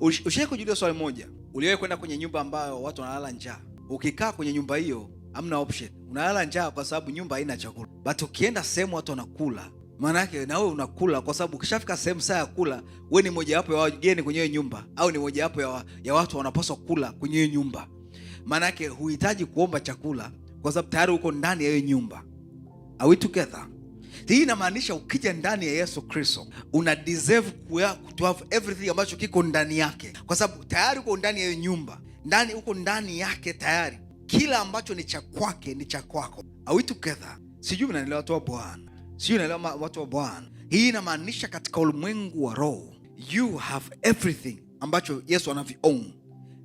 Ushawahi kujiuliza swali moja? Uliwahi kwenda kwenye nyumba ambayo watu wanalala njaa? Ukikaa kwenye nyumba hiyo, hamna option. Unalala njaa kwa sababu nyumba haina chakula. But ukienda sehemu watu wanakula, maana yake na wewe unakula, kwa sababu ukishafika sehemu saa ya kula, wewe ni moja wapo ya wageni kwenye hiyo nyumba, au ni moja wapo ya watu wanapaswa kula kwenye hiyo nyumba. Maana yake huhitaji kuomba chakula kwa sababu tayari uko ndani ya hiyo nyumba. Are we together? Hii inamaanisha ukija ndani ya Yesu Kristo, una deserve to have everything ambacho kiko ndani yake, kwa sababu tayari uko ndani ya hiyo nyumba. Uko ndani yake tayari. Kila ambacho ni cha kwake ni cha kwako. Are we together? Sijui mnaelewa watu wa Bwana. Sijui mnaelewa watu wa Bwana. Hii inamaanisha katika ulimwengu wa roho, you have everything ambacho Yesu anavi-own.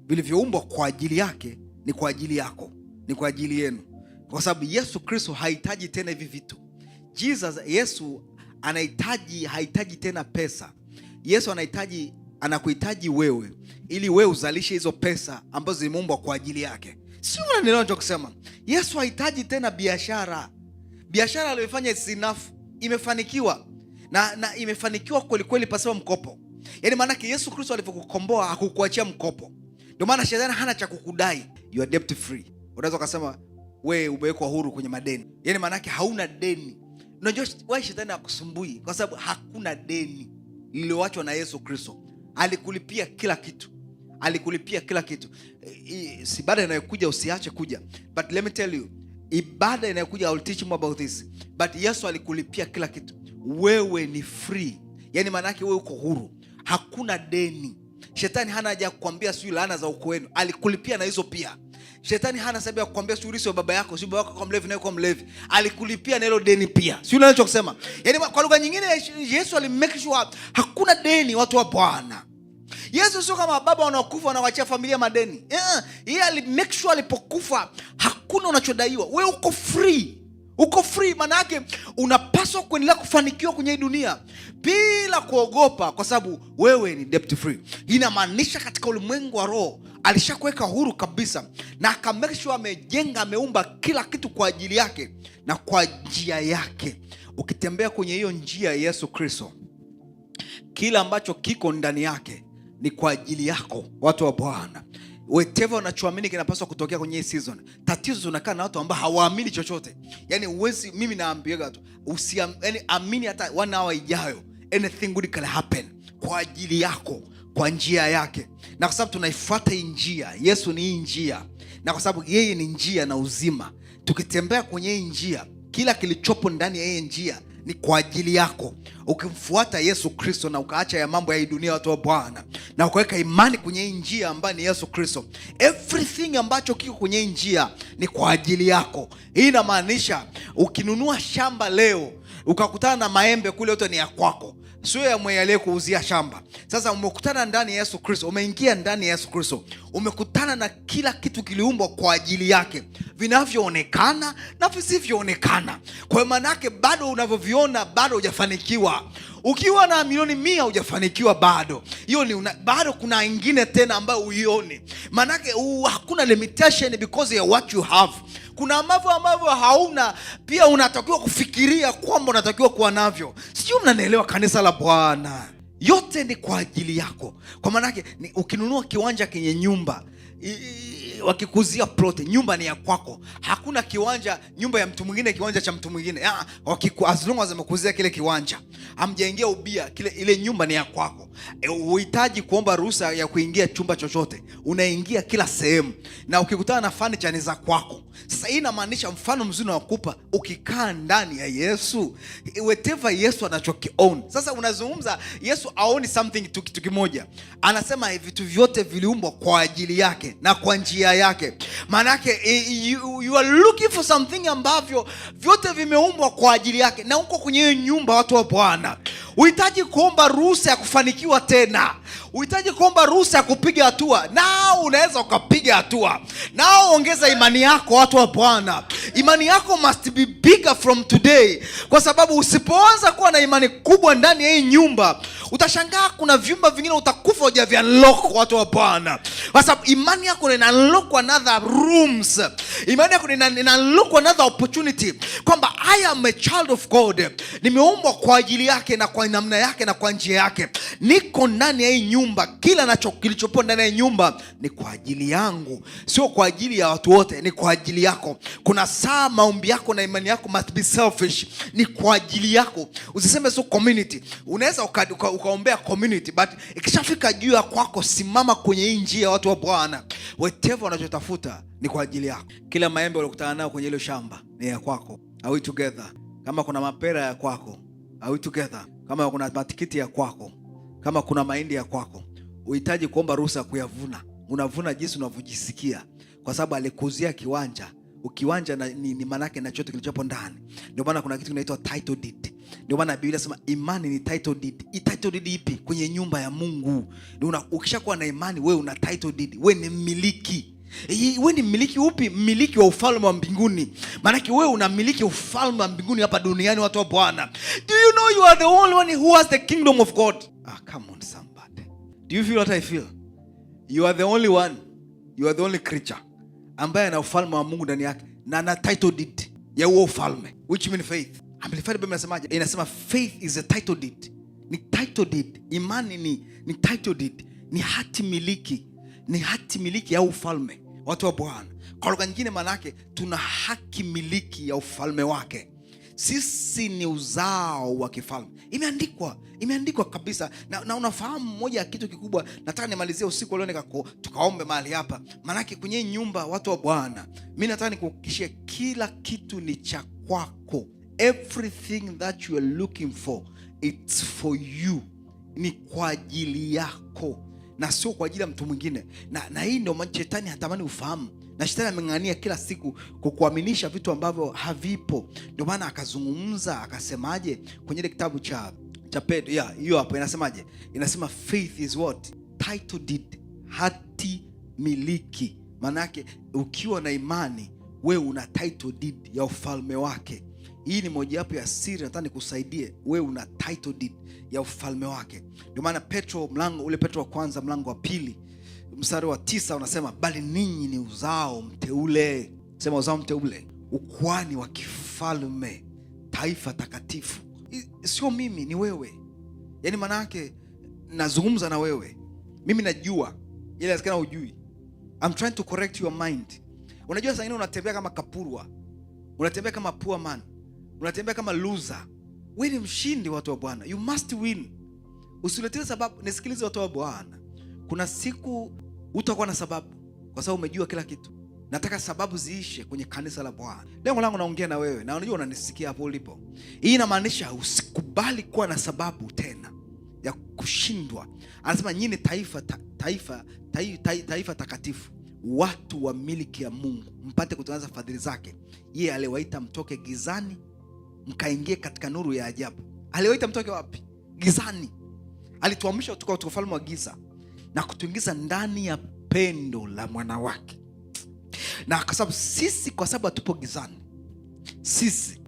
Vilivyoumbwa kwa ajili yake ni kwa ajili yako, ni kwa ajili yenu. Kwa sababu Yesu Kristo hahitaji tena hivi vitu. Yesu hahitaji tena pesa. Yesu anakuhitaji wewe ili wewe uzalishe hizo pesa ambazo zimeumbwa kwa ajili yake. Sio unanielewa ninachosema? Yesu hahitaji tena biashara. Biashara aliyofanya is enough, imefanikiwa. Na imefanikiwa kweli kweli pasipo mkopo. Yaani maana yake Yesu Kristo alipokukomboa hakukuachia mkopo. Ndio maana shetani hana cha kukudai. You are debt free. Unaweza kusema wewe umewekwa huru kwenye madeni. Yaani maana yake hauna deni. Unajua why shetani hakusumbui? Kwa sababu hakuna deni lililoachwa na Yesu Kristo. Alikulipia kila kitu. Alikulipia kila kitu. Ibada inayokuja usiache kuja. But let me tell you, ibada inayokuja, I will teach you more about this. But Yesu alikulipia kila kitu. Wewe ni free. Yaani maana yake wewe uko huru. Hakuna deni. Shetani hana haja kukuambia sio laana za ukoo wenu. Alikulipia na hizo pia. Shetani hana sababu ya kukuambia sio urithi wa baba yako, sio baba yako kwa mlevi na kwa mlevi. Alikulipia na hilo deni pia. Sio unachosema? Yaani kwa lugha nyingine Yesu alimake sure hakuna deni, watu wa Bwana. Yesu sio kama baba wanaokufa wanawaachia familia madeni. Yeye alimake sure alipokufa hakuna unachodaiwa. Wewe uko free. Uko free, maana yake unapaswa kuendelea kufanikiwa kwenye hii dunia bila kuogopa, kwa sababu wewe ni debt free. Inamaanisha katika ulimwengu wa roho alishakuweka huru kabisa, na akamake sure ameumba kila kitu kwa ajili yake na kwa njia yake. Ukitembea kwenye hiyo njia ya Yesu Kristo, kila ambacho kiko ndani yake ni kwa ajili yako, watu wa Bwana. Whatever unachoamini kinapaswa kutokea kwenye hii season. Tatizo tunakaa na watu ambao hawaamini chochote. Yaani mimi naambiaga tu, amini hata 1 hour ijayo anything good can happen kwa ajili yako, kwa njia yake. Na kwa sababu tunaifuata hii njia, Yesu ni hii njia, na kwa sababu yeye ni njia na uzima, tukitembea kwenye hii njia, kila kilichopo ndani ya hii njia ni kwa ajili yako. Ukimfuata Yesu Kristo na ukaacha ya mambo ya hii dunia, watu wa Bwana, na ukaweka imani kwenye hii njia ambayo ni Yesu Kristo, everything ambacho kiko kwenye hii njia ni kwa ajili yako. Hii inamaanisha ukinunua shamba leo ukakutana na maembe kule, yote ni ya kwako, sio ya mwenye aliyekuuzia shamba. Sasa umekutana ndani ya Yesu Kristo, umeingia ndani ya Yesu Kristo, umekutana na kila kitu kiliumbwa kwa ajili yake, vinavyoonekana na visivyoonekana. Kwa maana yake bado unavyoviona bado hujafanikiwa. Ukiwa na milioni 100 hujafanikiwa bado. Hiyo ni bado kuna ingine tena ambayo uione. Maana yake hakuna limitation because of what you have. Kuna mambo ambavyo hauna, pia unatakiwa kufikiria kwamba unatakiwa kuwa navyo. Sio, mnanielewa kanisa la Bwana? Yote ni kwa ajili yako. Kwa maana yake ukinunua kiwanja kwenye nyumba, wakikuzia plot, nyumba ni ya kwako. Hakuna kiwanja nyumba ya mtu mwingine, kiwanja cha mtu mwingine. As long as amekuzia kile kiwanja, hamjaingia ubia, ile nyumba ni ya kwako. Uhitaji kuomba ruhusa ya kuingia chumba chochote. Unaingia kila sehemu, na ukikutana na furniture ni za kwako. Sasa hii inamaanisha, mfano mzuri nakupa, ukikaa ndani ya Yesu, whatever Yesu anachoki-own. Sasa unazungumza Yesu aoni something, kitu kimoja. Anasema vitu vyote viliumbwa kwa ajili yake na kwa njia yake. Maana yake you are looking for something ambavyo vyote vimeumbwa kwa ajili yake, na uko kwenye hiyo nyumba, watu wa Bwana. Uhitaji kuomba ruhusa ya kufanikiwa tena. Uhitaji kuomba ruhusa ya kupiga hatua. Nao unaweza ukapiga hatua. Nao ongeza imani yako, watu wa Bwana. Imani yako must be bigger from today. Kwa sababu usipoanza kuwa na imani kubwa ndani ya hii nyumba, utashangaa kuna vyumba vingine utakufa hujavi unlock, watu wa Bwana. Kwa sababu imani yako ina unlock another rooms. Imani yako ina look another opportunity kwamba I am a child of God. Nimeumbwa kwa ajili yake na kwa namna yake na kwa njia yake. Niko ndani ya hii nyumba, kila kilichopo ndani ya nyumba ni kwa ajili yangu, sio kwa ajili ya watu wote, ni kwa ajili yako. Kuna saa maombi yako na imani yako must be selfish, ni kwa ajili yako. Usiseme so community. Unaweza ukaombea community, but ikishafika juu ya kwako, simama kwenye hii njia ya watu wa Bwana. Whatever unachotafuta ni kwa ajili yako. Kila maembe ulikutana nayo kwenye ile shamba ni ya kwako. Are we together? Kama kuna mapera ya kwako, are we together? Kama kuna matikiti ya kwako, kama kuna mahindi ya kwako, uhitaji kuomba ruhusa kuyavuna. Unavuna jinsi unavyojisikia, kwa sababu alikuzia kiwanja. Ukiwanja ni manake na chote kilichopo ndani. Ndio maana kuna kitu kinaitwa title deed. Ndio maana Biblia inasema imani ni title deed. Title deed ipi? Kwenye nyumba ya Mungu. Ukishakuwa na imani, wewe una title deed. Wewe ni mmiliki. Wewe ni mmiliki upi? Mmiliki wa ufalme wa mbinguni. Maanake wewe unamiliki ufalme wa mbinguni hapa duniani, watu wa Bwana. Do you know you are the only one who has the kingdom of God? Come on somebody. Do you feel what I feel? You are the only one. You are the only creature ambaye ana ufalme wa Mungu ndani yake na ana title deed ya huo ufalme, which mean faith. Amplified Bible inasemaje? Inasema faith is a title deed. Ni title deed. Imani ni title deed. Ni hati miliki. Ni hati miliki ya ufalme, watu wa Bwana. Kwa lugha nyingine maana yake tuna haki miliki ya ufalme wake. Sisi ni uzao wa kifalme. Imeandikwa kabisa. Na unafahamu moja ya kitu kikubwa, nataka nimalizie usiku leo tukaombe mahali hapa. Maanake kwenye nyumba, watu wa Bwana, mimi nataka nikuhakikishie kila kitu ni cha kwako. Everything that you are looking for, it's for you. Ni kwa ajili yako na sio kwa ajili ya mtu mwingine. Na hii ndio shetani hatamani ufahamu. Na shetani ameng'ang'ania kila siku kukuaminisha vitu ambavyo havipo. Ndio maana akazungumza akasemaje kwenye ile kitabu cha Pedro, hiyo hapo inasemaje? Inasema faith is what? Title deed, hati miliki. Maana yake ukiwa na imani, wewe una title deed ya ufalme wake. Hii ni mojawapo ya siri nataka nikusaidie. Wewe una title deed ya ufalme wake. Ndio maana Petro wa kwanza mlango wa 2 mstari wa 9 unasema, bali ninyi ni uzao mteule. Sema uzao mteule, ukuhani wa kifalme, taifa takatifu. Sio mimi, ni wewe. Yaani maana yake nazungumza na wewe. Mimi najua, ile inawezekana hujui. I'm trying to correct your mind. Unajua sasa ingine unatembea kama kapurwa. Unatembea kama poor man. Unatembea kama loser. Wewe ni mshindi, watu wa Bwana. You must win. Usiletee sababu. Nisikilize watu wa Bwana. Kuna siku utakuwa na sababu kwa sababu umejua kila kitu. Nataka sababu ziishe kwenye kanisa la Bwana. Lengo langu naongea na wewe na unajua unanisikia hapo ulipo. Hii inamaanisha usikubali kuwa na sababu tena ya kushindwa. Anasema nyinyi taifa takatifu, watu wa miliki ya Mungu, mpate kutangaza fadhili zake. Yeye aliwaita mtoke gizani mkaingie katika nuru ya ajabu. Aliwaita mtoke wapi? Gizani. Alituamsha kutoka katika ufalme wa giza na kutuingiza ndani ya pendo la mwana wake. Na kwa sababu hatupo gizani. Sisi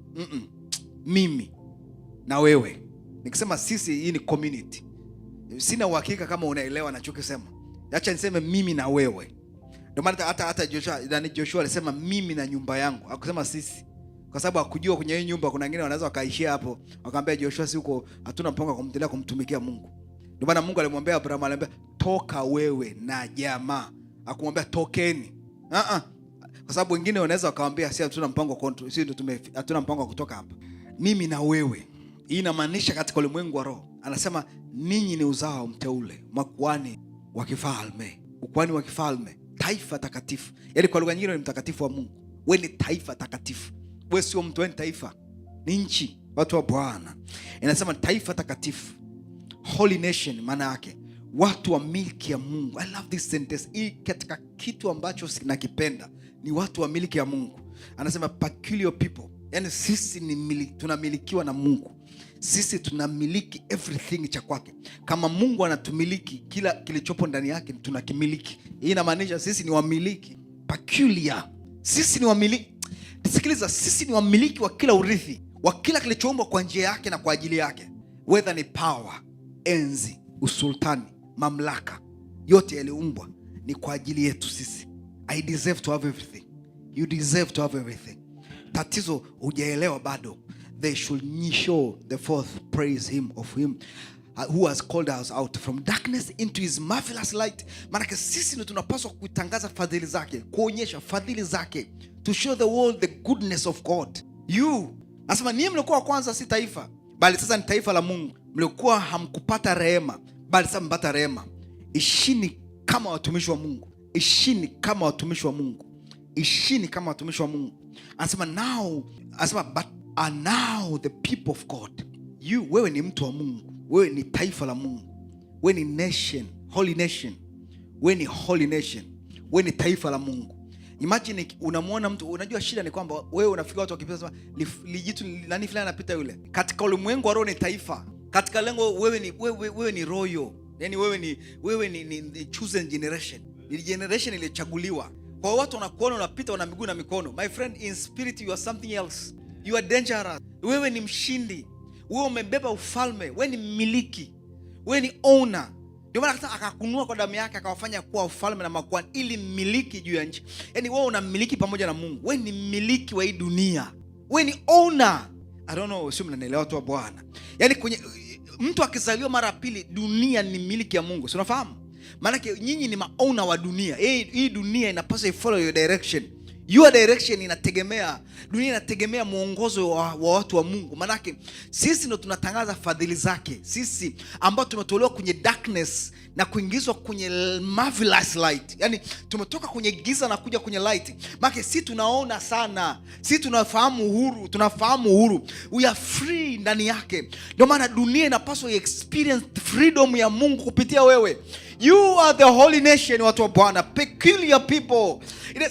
mimi na wewe. Nikisema sisi, hii ni community. Sina uhakika kama unaelewa nachokisema. Acha niseme mimi na wewe. Ndio maana hata Joshua alisema mimi na nyumba yangu. Hakusema sisi. Kwa sababu hakujua kwenye hii nyumba kuna wengine wanaweza wakaishia hapo. Wakamwambia Joshua, si uko hatuna mpango wa kumtelea kumtumikia Mungu. Ndio maana Mungu alimwambia Abraham, alimwambia toka wewe na jamaa. Akamwambia tokeni. Kwa sababu wengine wanaweza wakamwambia si hatuna mpango hatuna mpango wa kutoka hapa. Mimi na wewe. Hii inamaanisha katika ulimwengu wa roho. Anasema ninyi ni uzao mteule, makuhani wa kifalme. Ukuhani wa kifalme, taifa takatifu. Yaani kwa lugha nyingine ni mtakatifu wa Mungu. Wewe ni taifa takatifu. Wewe sio mtu, wewe ni taifa. Ni nchi, watu wa Bwana. Inasema taifa takatifu. Holy nation maana yake watu wa miliki ya Mungu. I love this sentence. Hii katika kitu ambacho nakipenda ni watu wa miliki ya Mungu. Anasema peculiar people. Yaani sisi tunamilikiwa na Mungu. Sisi tunamiliki everything cha kwake. Kama Mungu anatumiliki, kila kilichopo ndani yake tunakimiliki. Hii inamaanisha sisi ni wamiliki. Peculiar. Sisi ni wamiliki. Sikiliza, sisi ni wamiliki wa kila urithi, wa kila kilichoumbwa kwa njia yake na kwa ajili yake. Whether ni power, enzi, usultani, mamlaka, yote yaliumbwa ni kwa ajili yetu sisi. I deserve to have everything. You deserve to have everything. Tatizo hujaelewa bado. They should show the fourth praise him of him who has called us out from darkness into his marvelous light. Maana sisi ndio tunapaswa kutangaza fadhili zake, kuonyesha fadhili zake, to show the world the goodness of God. Nasema ninyi mlikuwa kwanza si taifa, bali sasa ni taifa la Mungu. Mlikuwa hamkupata rehema, bali sasa mpata rehema. Ishini kama watumishi wa Mungu. Ishini kama watumishi wa Mungu. Ishini kama watumishi wa Mungu. Anasema but are now the people of God. Wewe ni mtu wa Mungu. Wewe ni taifa la Mungu. Wewe ni nation, holy nation. Wewe ni holy nation. Wewe ni taifa la Mungu. Imagine unamwona mtu, unajua shida ni kwamba wewe unafikia watu wakipita lijitu nani fulani anapita yule. Katika ulimwengu wa roho ni taifa. Katika lengo wewe ni royal. Yaani wewe ni chosen generation. Ni generation iliyochaguliwa. Kwa watu wanakuona unapita una miguu na mikono. My friend, in spirit you are something else. You are dangerous. Wewe ni mshindi. Wewe umebeba ufalme. Wewe ni mmiliki. Wewe ni owner. Ndio maana akakunua kwa damu yake akawafanya kuwa ufalme na makuhani ili mmiliki juu ya nchi. Yaani wewe unamiliki pamoja na Mungu. Wewe ni mmiliki wa hii dunia. Wewe ni owner. I don't know, sio mnanielewa tu Bwana. Yaani kwenye mtu akizaliwa mara pili, dunia ni miliki ya Mungu. Si unafahamu? Maana nyinyi ni maona wa dunia. Hii dunia inapaswa follow your direction. Your direction dunia inategemea mwongozo wa watu wa Mungu. Maana sisi ndio tunatangaza fadhili zake. Sisi ambao tumetolewa kwenye darkness na kuingizwa kwenye marvelous light. Yaani tumetoka kwenye giza na kuja kwenye light. Maana sisi tunaona sana. Sisi tunafahamu uhuru. We are free ndani yake. Ndio maana dunia inapaswa experience freedom ya Mungu kupitia wewe. You are the holy nation, watu wa Bwana, peculiar people.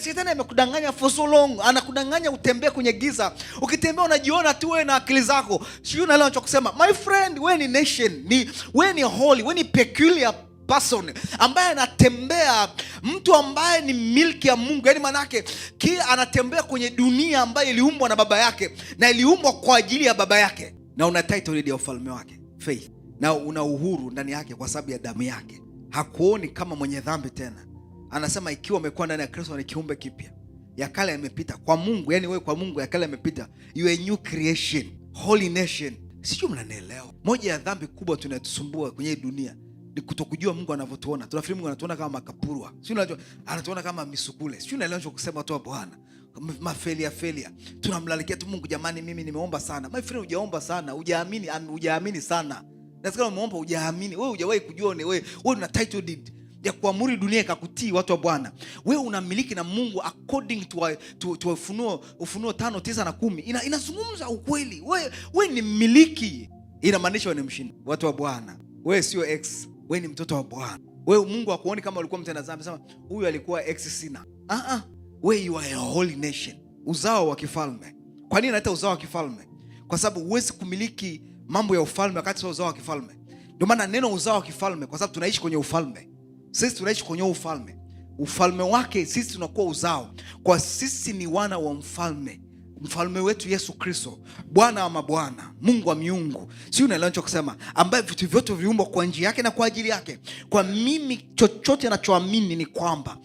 Shetani amekudanganya for so long, anakudanganya utembee kwenye giza. Ukitembea unajiona tu wewe na akili zako. Sio unaelewa kusema, my friend, wewe ni nation, wewe ni holy, wewe ni peculiar person ambaye anatembea, mtu ambaye ni milki ya Mungu. Yaani manake anatembea kwenye dunia ambayo iliumbwa na baba yake na iliumbwa kwa ajili ya baba yake, na una title ya ufalme wake, faith, na una uhuru ndani yake kwa sababu ya damu yake. Hakuoni kama mwenye dhambi tena. Anasema ikiwa umekuwa ndani ya Kristo ni kiumbe kipya. Ya kale yamepita. Kwa Mungu, yani wewe kwa Mungu ya kale yamepita. You are a new creation, holy nation. Sijui mnanielewa. Moja ya dhambi kubwa tunatusumbua kwenye dunia ni kutokujua Mungu anavyotuona. Tunafikiri Mungu anatuona kama makapurwa. Sio unajua anatuona kama misukule. Sio unaelewa kusema tu Bwana. Failure. Tunamlalikia tu Mungu, jamani mimi nimeomba sana. My friend, hujaomba sana, hujaamini sana. Nasikia umeomba hujaamini. Wewe hujawahi kujua wewe una title deed ya kuamuru dunia ikakutii, watu wa Bwana. Wewe unamiliki na Mungu according to Ufunuo 5:9 na 10. Inazungumza ukweli. Wewe ni mmiliki. Inamaanisha wewe ni mshindi. Watu wa Bwana. Wewe sio ex. Wewe ni mtoto wa Bwana. Wewe Mungu akuoni kama ulikuwa mtenda dhambi. Sema huyu alikuwa ex sina. Wewe you are a holy nation. Uzao wa kifalme. Kwa nini naita uzao wa kifalme? Kwa sababu huwezi kumiliki mambo ya ufalme wakati sio uzao wa kifalme. Ndio maana neno uzao wa kifalme, kwa sababu tunaishi kwenye ufalme. Sisi tunaishi kwenye ufalme. Ufalme wake sisi tunakuwa uzao. Kwa sisi ni wana wa mfalme. Mfalme wetu Yesu Kristo, Bwana wa mabwana, Mungu wa miungu. Si unaelewa nicho kusema, ambaye vitu vyote viumbwa kwa njia yake na kwa ajili yake. Kwa mimi chochote ninachoamini ni kwamba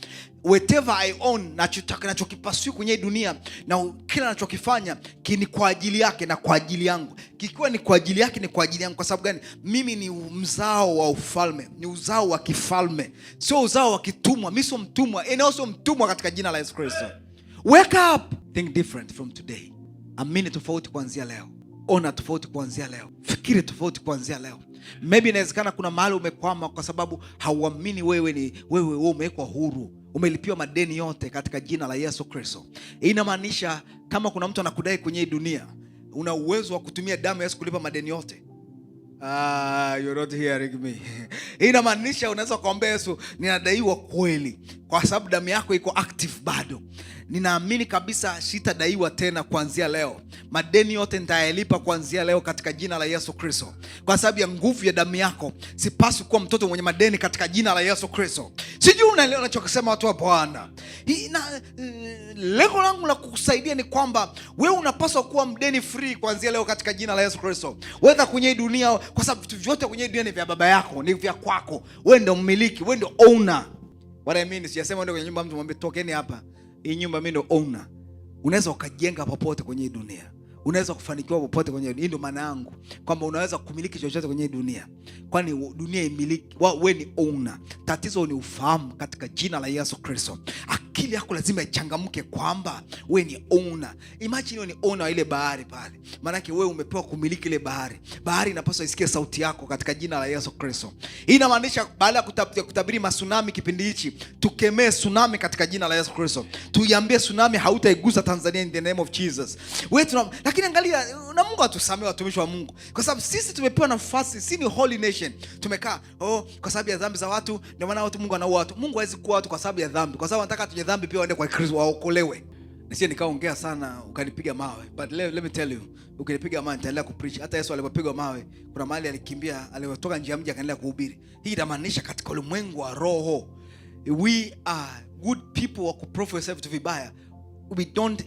whatever I own, nachokipasui kwenye dunia na kila nachokifanya ni kwa ajili yake na kwa ajili yangu. Kikiwa ni kwa ajili yake ni kwa ajili yangu. Kwa sababu gani? Mimi ni mzao wa ufalme, ni uzao wa kifalme, sio uzao wa kitumwa. Mimi sio mtumwa, sio mtumwa katika jina la Yesu Kristo. Wake up, think different from today. Amini tofauti kuanzia leo. Ona tofauti kuanzia leo. Fikiri tofauti kuanzia leo. Maybe inawezekana kuna mahali umekwama kwa sababu hauamini wewe umewekwa huru. Umelipiwa madeni yote katika jina la Yesu Kristo. Inamaanisha kama kuna mtu anakudai kwenye dunia, una uwezo wa kutumia damu ya Yesu kulipa madeni yote. You're not hearing me. Inamaanisha unaweza kuambia Yesu, ninadaiwa kweli kwa sababu damu yako iko active bado. Ninaamini kabisa sitadaiwa tena kuanzia leo. Madeni yote nitayalipa kuanzia leo katika jina la Yesu Kristo. Kwa sababu ya nguvu ya damu yako, sipaswi kuwa mtoto mwenye madeni katika jina la Yesu Kristo. Sijui unaelewa ninachokisema, watu wa Bwana. Lengo langu la kukusaidia ni kwamba wewe unapaswa kuwa mdeni free kuanzia leo katika jina la Yesu Kristo. Wewe kwenye dunia, kwa sababu vitu vyote kwenye dunia ni vya baba yako, ni vya kwako. Wewe ndio mmiliki, wewe ndio owner. What I mean, sijasema ndio kwenye nyumba mtu mwambie tokeni hapa. hii nyumba mimi ndo owner. Unaweza ukajenga popote kwenye dunia. Unaweza kufanikiwa popote kwenye dunia. Ndio maana yangu kwamba unaweza kumiliki chochote kwenye dunia. Kwani dunia imiliki, wewe ni owner. Tatizo ni ufahamu katika jina la Yesu Kristo. Akili yako lazima ichangamke kwamba wewe ni owner. Imagine wewe ni owner wa ile bahari pale. Maana yake wewe umepewa kumiliki ile bahari. Bahari inapaswa isikie sauti yako katika jina la Yesu Kristo. Hii inamaanisha baada ya kutabiri tsunami kipindi hichi, tukemee tsunami katika jina la Yesu Kristo. Tuiambie tsunami hautaigusa Tanzania in the name of Jesus. Lakini angalia, na Mungu atusamee watumishi wa Mungu. Kwa sababu sisi tumepewa nafasi, sisi ni holy nation. Tumekaa, kwa sababu ya dhambi za watu, ndio maana watu Mungu anaua watu. Mungu hawezi kuua watu kwa sababu ya dhambi. Kwa sababu anataka tuje dhambi pia waende kwa Kristo waokolewe. Nisije nikaongea sana ukanipiga mawe. But let me tell you, ukinipiga mawe nitaendelea kupreach. Hata Yesu alipopigwa mawe, kuna mahali alikimbia, alipotoka nje ya mji akaendelea kuhubiri. Hii inamaanisha katika ulimwengu wa roho, we are good people wa kuprofess vitu vibaya. We don't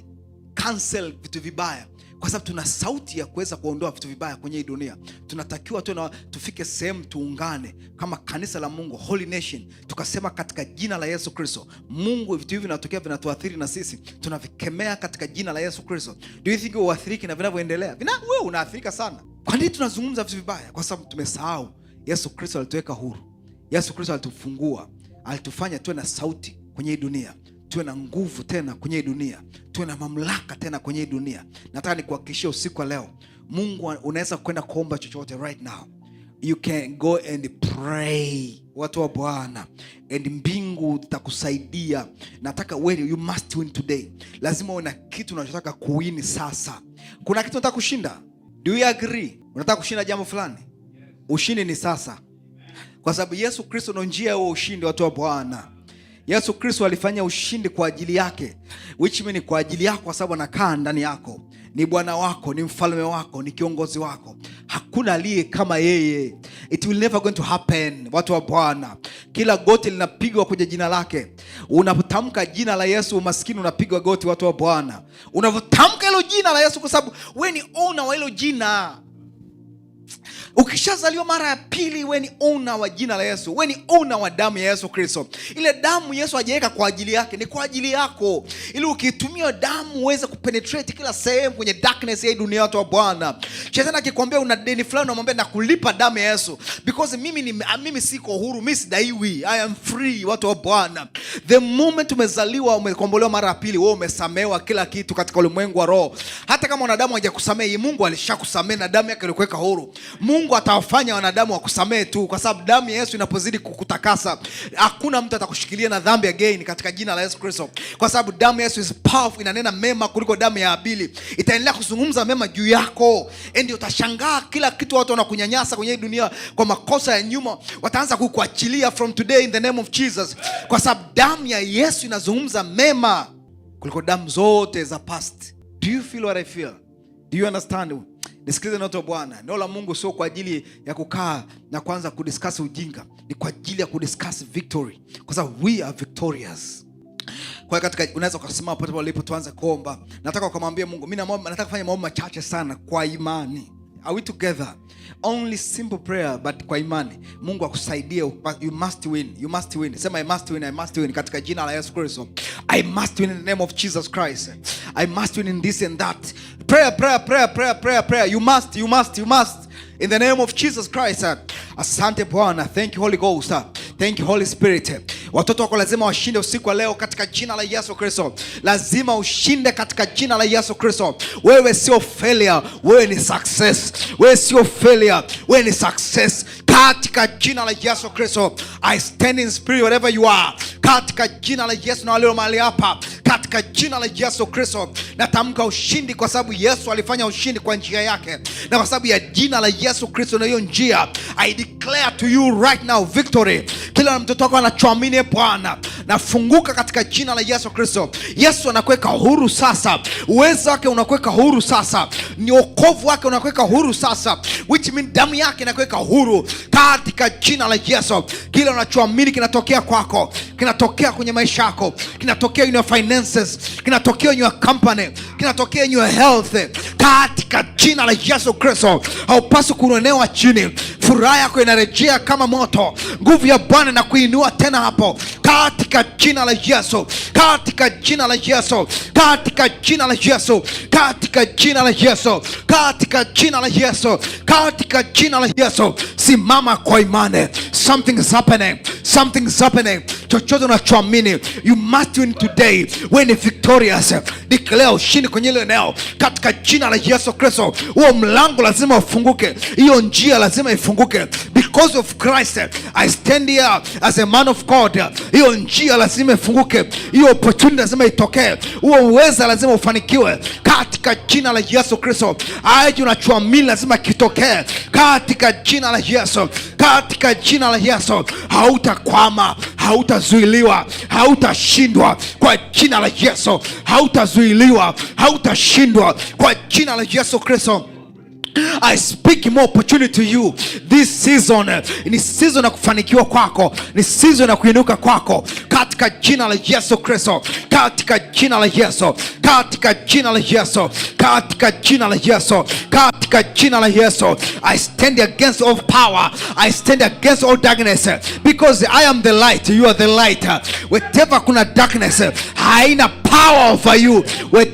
cancel vitu vibaya. Kwa sababu tuna sauti ya kuweza kuondoa vitu vibaya kwenye hii dunia. Tunatakiwa tufike sehemu tuungane kama kanisa la Mungu, holy nation. Tukasema katika jina la Yesu Kristo, Mungu, vitu hivi vinatokea vinatuathiri na sisi tunavikemea katika jina la Yesu Kristo. Do you think uathiriki na vinavyoendelea? Wewe unaathirika sana. Kwa nini tunazungumza vitu vibaya? Kwa sababu tumesahau Yesu Kristo alituweka huru. Yesu Kristo alitufungua, alitufanya tuwe na sauti kwenye hii dunia, tuwe na nguvu tena kwenye hii dunia, tuwe na mamlaka tena kwenye hii dunia. Nataka nikuhakikishie usiku wa leo, Mungu unaweza kwenda kuomba chochote right now. You can go and pray, watu wa Bwana, and mbingu zitakusaidia. Nataka wewe, you must win today. Lazima uwe na kitu unachotaka kuwini sasa. Kuna kitu unataka kushinda. Do you agree? Unataka kushinda jambo fulani? Ushindi ni sasa. Kwa sababu Yesu Kristo ndio njia ya ushindi, watu wa Bwana. Yesu Kristo alifanya ushindi kwa ajili yake, which means kwa ajili yako, kwa sababu anakaa ndani yako. Ni Bwana wako, ni mfalme wako, ni kiongozi wako. Hakuna aliye kama yeye. It will never going to happen, watu wa Bwana. Kila goti linapigwa kwenye jina lake. Unapotamka jina la Yesu, umaskini unapigwa goti, watu wa Bwana. Unapotamka hilo jina la Yesu, kwa sababu wewe ni owner wa hilo jina. Ukishazaliwa mara ya pili, wewe ni owner wa jina la Yesu. Wewe ni owner wa damu ya Yesu Kristo. Ile damu Yesu hajaweka kwa ajili yake, ni kwa ajili yako. Ili ukitumia damu uweze kupenetrate kila sehemu kwenye darkness ya dunia, watu wa Bwana. Shetani akikwambia una deni fulani, unamwambia na kulipa damu ya Yesu. Because mimi siko huru, mimi sidaiwi. I am free, watu wa Bwana. The moment umezaliwa, umekombolewa mara ya pili, wewe umesamehewa kila kitu katika ulimwengu wa roho. Hata kama wanadamu hawajakusamehe, Mungu alishakusamehe na damu yake ilikuweka huru. Mungu atawafanya wanadamu wakusamehe tu, kwa sababu damu ya Yesu inapozidi kukutakasa, hakuna mtu atakushikilia na dhambi again katika jina la Yesu Kristo. Kwa sababu damu ya Yesu is powerful, inanena mema kuliko damu ya Abili. Itaendelea kuzungumza mema juu yako. Ndio utashangaa kila kitu watu wanakunyanyasa kwenye dunia kwa makosa ya nyuma, wataanza kukuachilia from today in the name of Jesus. Kwa sababu damu ya Yesu inazungumza mema kuliko damu zote za past. Do you feel what I feel? Do you understand? Nisikilize neno la Bwana. Neno la Mungu sio kwa ajili ya kukaa na kuanza kudiscuss ujinga. Ni kwa ajili ya kudiscuss victory. Kwa sababu we are victorious. Kwa katika unaweza kusimama popote ulipo, tuanze kuomba. Nataka kumwambia Mungu, mimi nataka kufanya maombi machache sana kwa imani. Are we together? Only simple prayer, but kwa imani. Mungu akusaidie. You must win. You must win. Sema I must win. I must win katika jina la Yesu Kristo. I must win in the name of Jesus Christ. I must win in this and that. Prayer. You must. In the name of Jesus Christ. Asante Bwana. Thank you Holy Ghost. Thank you Holy Spirit. Watoto wako lazima washinde usiku wa leo katika jina la Yesu Kristo. Lazima ushinde katika jina la Yesu Kristo. Wewe sio failure, wewe ni success. Wewe sio failure, wewe ni success. Katika jina la Yesu Kristo. I stand in spirit wherever you are. Katika jina la Yesu, na leo mahali hapa, katika jina la Yesu Kristo, natamka ushindi kwa sababu Yesu alifanya ushindi kwa njia yake. Na kwa sababu ya jina la Yesu Kristo na hiyo njia, I declare to you right now victory. Kila mtoto wako anachoamini Bwana, nafunguka katika jina la Yesu Kristo. Yesu anakuweka huru sasa. Uwezo wake unakuweka huru sasa. Ni wokovu wake unakuweka huru sasa. Which means damu yake inakuweka huru katika jina la Yesu. Kila unachoamini kinatokea kwako, kinatokea kwenye maisha yako, kinatokea in your finances, kinatokea in your company, kinatokea in your health. Katika jina la Yesu Kristo, haupaswi kuonewa chini. furaha yako inarejea kama moto. Nguvu ya Bwana na kuinua tena hapo katika jina la Yesu, katika jina la Yesu, katika jina la Yesu, katika jina la Yesu, katika jina la Yesu, katika jina la Yesu. Simama kwa imani. Something is happening. Something is happening. Chochote unachoamini, you must win today. Wewe ni victorious. Declare ushindi kwenye ile eneo katika jina la Yesu Kristo. Huo mlango lazima ufunguke. Hiyo njia lazima ifunguke. Because of Christ, I stand here as a man of God. Hiyo njia lazima ifunguke. Hiyo opportunity lazima itokee. Huo uweza lazima ufanikiwe katika jina la Yesu Kristo. Aje unachoamini lazima kitokee katika jina la Yesu, katika jina la Yesu. Hautakwama, hautazuiliwa, hautashindwa kwa jina la Yesu. Hautazuiliwa, hautashindwa kwa jina la Yesu Kristo. I speak more opportunity to you this season. Ni season ya kufanikiwa kwako, ni season ya kuinuka kwako katika jina la Yesu Kristo, katika jina la Yesu, katika jina la Yesu, katika jina la Yesu, katika jina la Yesu. I stand against all power, I stand against all darkness, because I am the light, you are the light. Whatever kuna darkness haina power over you,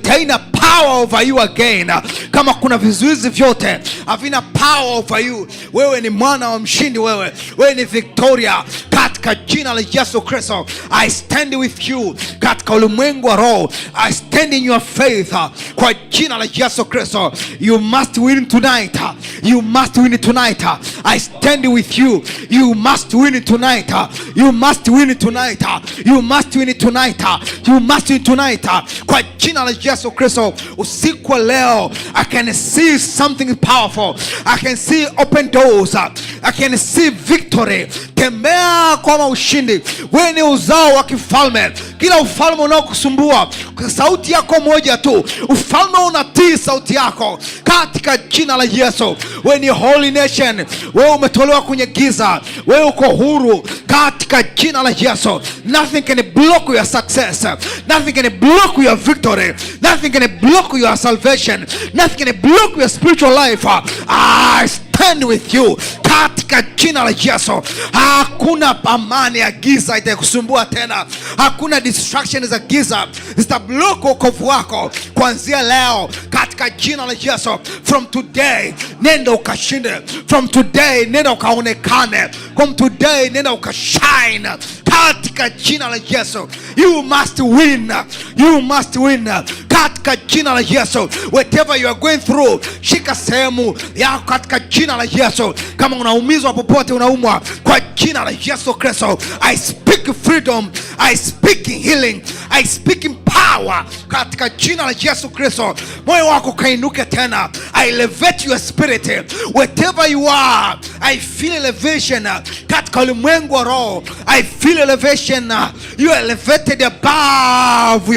haina power over you again. Kama kuna vizuizi vyote havina power over you, wewe ni mwana wa mshindi, wewe ni Victoria katika jina la Yesu Kristo. I stand with you katika ulimwengu wa roho. I stand in your faith kwa jina la Yesu Kristo. You must win tonight. You must win tonight. I stand with you. You must win tonight. You must win tonight. You must win tonight. You must win tonight kwa jina la Yesu Kristo. Usiku wa leo I can see something powerful. I can see open doors. I can see victory. Tembea kwa ushindi. Wewe ni uzao wa kifalme. Kila ufalme unaokusumbua, sauti yako moja tu, ufalme unatii sauti yako katika jina la Yesu. Wewe ni holy nation. Wewe umetolewa kwenye giza. Wewe uko huru katika jina la Yesu. Nothing can block your success. Nothing can block your victory. Nothing can block your salvation. Nothing can block your spiritual life. I stand with you katika jina la Yesu. Hakuna amani ya giza itakusumbua tena. Hakuna distraction za giza zitablock wokovu wako kuanzia leo katika jina la Yesu. From today nenda ukashinde. From today nenda ukaonekane. From today nenda ukashine katika jina la Yesu. You must win. You must win katika jina la Yesu. Whatever you are going through, shika sehemu yako katika jina la Yesu. Kama unaumizwa popote, unaumwa, kwa jina la Yesu Kristo, I speak freedom, I speak healing, I speak power katika jina la Yesu Kristo. Moyo wako kainuke tena. I elevate your spirit. Whatever you are, I feel elevation katika ulimwengu wa roho. I feel elevation. You are elevated above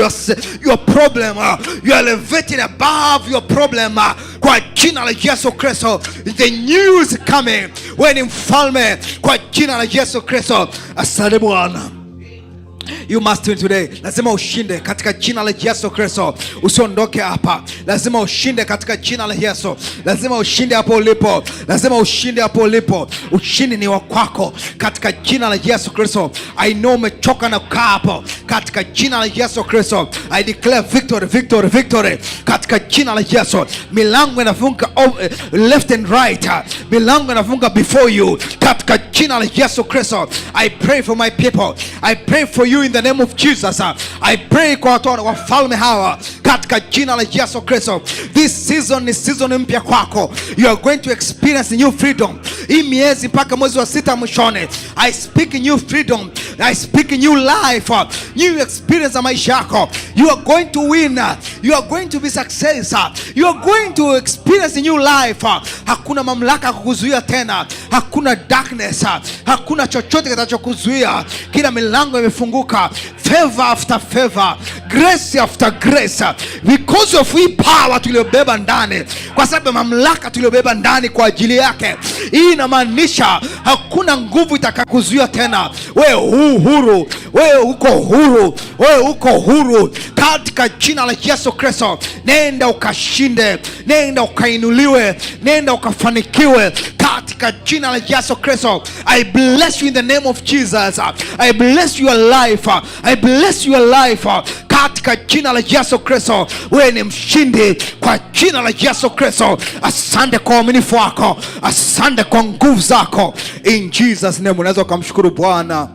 your problem. You are elevated above your problem kwa jina la Yesu Kristo. The news coming. Wewe ni mfalme kwa jina la Yesu Kristo. Asante Bwana. You must win today. Lazima ushinde katika jina la Yesu Kristo. Usiondoke hapa. Lazima ushinde katika jina la Yesu. Lazima ushinde hapo ulipo. Lazima ushinde hapo ulipo. Ushindi ni wa kwako katika jina la Yesu Kristo. I know umechoka na kukaa hapo. Katika jina la Yesu Kristo, I declare victory, victory, victory katika jina la Yesu. Milango inafunga left and right. Milango inafunga before you katika jina la Yesu Kristo. I pray for my people. I pray for you in the name of Jesus. I pray kwa watu wafalme hawa katika jina la Yesu Kristo. This season is season mpya kwako. You are going to experience new freedom. Hii miezi mpaka mwezi wa 6 mwishoni, I speak new freedom. I speak new life, new experience ya maisha yako. You are going to win. You are going to be success. You are going to experience a new life. Hakuna mamlaka kukuzuia tena. Hakuna darkness. Hakuna chochote kitachokuzuia. Kila milango imefunguka. Favor after favor, grace after grace, because of hii power tuliyobeba ndani, kwa sababu mamlaka tuliyobeba ndani kwa ajili yake. Hii inamaanisha hakuna nguvu itakayokuzuia tena. Wewe huru, wewe uko huru, wewe uko huru katika jina la Yesu Kristo. Nenda ukashinde, nenda ukainuliwe, nenda ukafanikiwe katika katika jina la Yesu Kristo. I bless you in the name of Jesus. I bless your life. I bless your life katika jina la Yesu Kristo. Wewe ni mshindi kwa jina la Yesu Kristo. Asante kwa uaminifu wako, asante kwa nguvu zako, in Jesus name. Unaweza kumshukuru Bwana.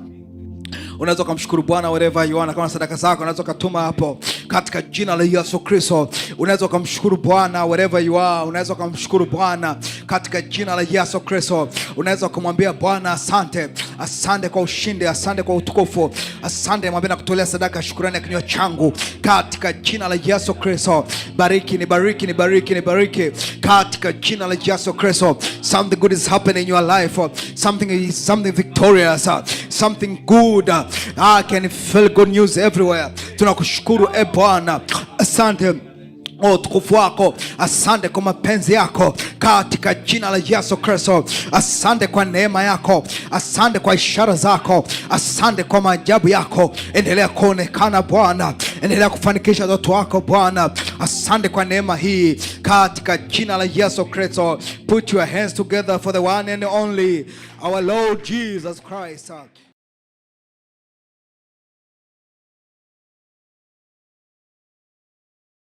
Unaweza kumshukuru Bwana wherever you are. Kama sadaka zako unaweza kutuma hapo katika jina la Yesu Kristo. Unaweza kumshukuru Bwana wherever you are. Unaweza kumshukuru Bwana katika jina la Yesu Kristo. Unaweza kumwambia Bwana asante. Asante kwa ushindi, asante kwa utukufu. Asante mwambie na kutolea sadaka shukrani ya kinywa changu katika jina la Yesu Kristo. Bariki, nibariki, nibariki, nibariki katika jina la Yesu Kristo. Something good is happening in your life. Something victorious. Something good. I can feel good news everywhere. Tunakushukuru Bwana. Asante utukufu wako, asante kwa mapenzi yako katika jina la Yesu Kristo. Asante kwa neema yako, asante kwa ishara zako, asante kwa maajabu yako. Endelea kuonekana Bwana, endelea kufanikisha watu wako Bwana. Asante kwa neema hii katika jina la Yesu Kristo. Put your hands together for the one and only our Lord Jesus Christ.